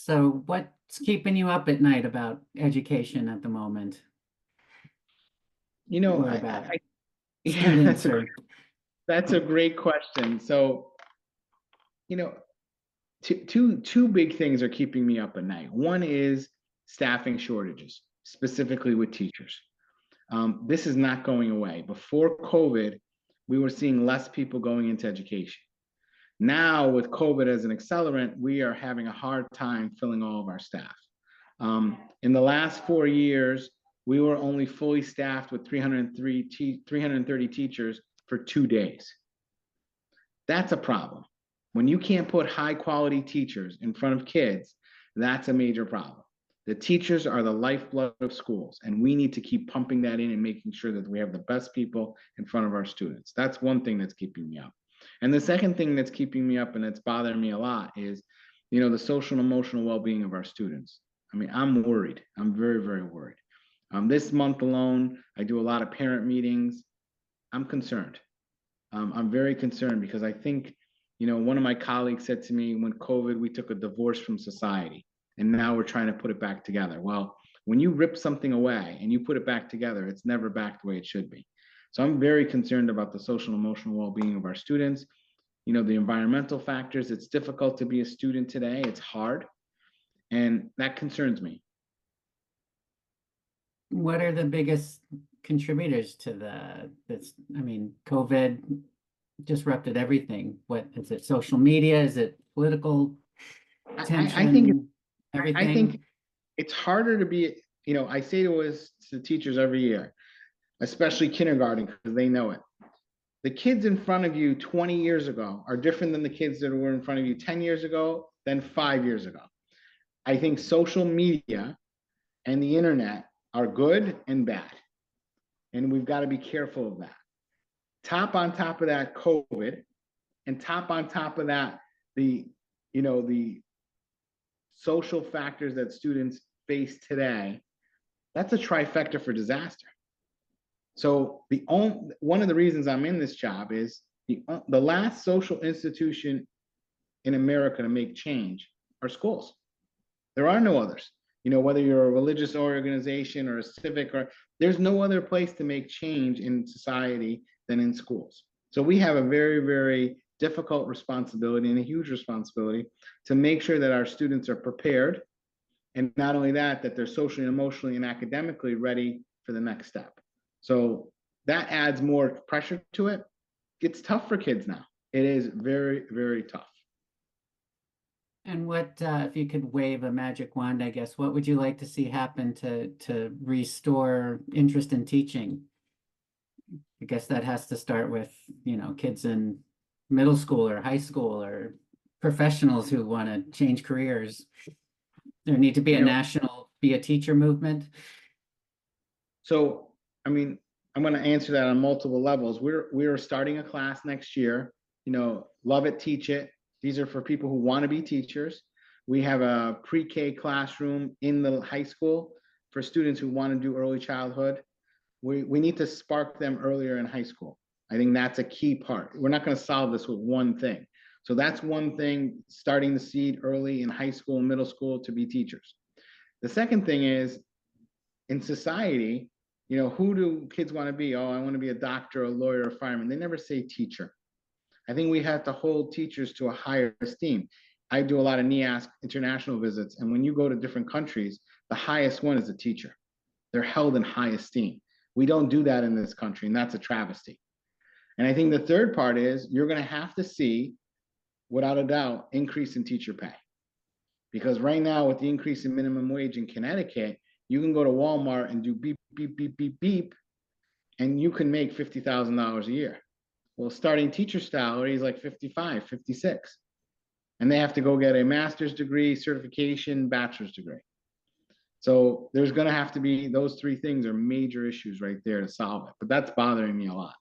So what's keeping you up at night about education at the moment? You know, Or I, about I yeah, students or that's a great question. So, you know, two big things are keeping me up at night. One is staffing shortages, specifically with teachers. This is not going away. Before COVID, we were seeing less people going into education. Now, with COVID as an accelerant, we are having a hard time filling all of our staff. In the last 4 years, we were only fully staffed with 330 teachers for 2 days. That's a problem. When you can't put high quality teachers in front of kids, that's a major problem. The teachers are the lifeblood of schools, and we need to keep pumping that in and making sure that we have the best people in front of our students. That's one thing that's keeping me up. And the second thing that's keeping me up and that's bothering me a lot is, the social and emotional well-being of our students. I mean, I'm worried. I'm very, very worried. This month alone, I do a lot of parent meetings. I'm concerned. I'm very concerned because I think, one of my colleagues said to me, when COVID, we took a divorce from society, and now we're trying to put it back together. Well, when you rip something away and you put it back together, it's never back the way it should be. So I'm very concerned about the social and emotional well-being of our students. The environmental factors. It's difficult to be a student today. It's hard, and that concerns me. what are the biggest contributors to this? I mean, COVID disrupted everything. What is it? Social media? Is it political I think tension? I think Everything? it's harder to be. I say to us to teachers every year, especially kindergarten, because they know it. The kids in front of you 20 years ago are different than the kids that were in front of you 10 years ago, than 5 years ago. I think social media and the internet are good and bad, and we've got to be careful of that. Top on top of that, COVID, and top on top of that, the social factors that students face today. That's a trifecta for disaster. So one of the reasons I'm in this job is the last social institution in America to make change are schools. There are no others. Whether you're a religious organization or a civic, or there's no other place to make change in society than in schools. So we have a very, very difficult responsibility and a huge responsibility to make sure that our students are prepared, and not only that, that they're socially, emotionally, and academically ready for the next step. So that adds more pressure to it. It's tough for kids now. It is very, very tough. And what, if you could wave a magic wand, I guess, what would you like to see happen to restore interest in teaching? I guess that has to start with, kids in middle school or high school or professionals who want to change careers. There need to be a national be a teacher movement. So, I mean, I'm going to answer that on multiple levels. We're starting a class next year. Love it, teach it. These are for people who want to be teachers. We have a pre-K classroom in the high school for students who want to do early childhood. We need to spark them earlier in high school. I think that's a key part. We're not going to solve this with one thing. So that's one thing, starting the seed early in high school and middle school to be teachers. The second thing is, in society, who do kids want to be? Oh, I want to be a doctor, a lawyer, a fireman. They never say teacher. I think we have to hold teachers to a higher esteem. I do a lot of NEASC international visits, and when you go to different countries, the highest one is a teacher. They're held in high esteem. We don't do that in this country, and that's a travesty. And I think the third part is you're going to have to see, without a doubt, increase in teacher pay. Because right now, with the increase in minimum wage in Connecticut, you can go to Walmart and do beep, beep, beep, beep, beep, and you can make $50,000 a year. Well, starting teacher salary is like 55, 56. And they have to go get a master's degree, certification, bachelor's degree. So there's going to have to be, those three things are major issues right there to solve it. But that's bothering me a lot.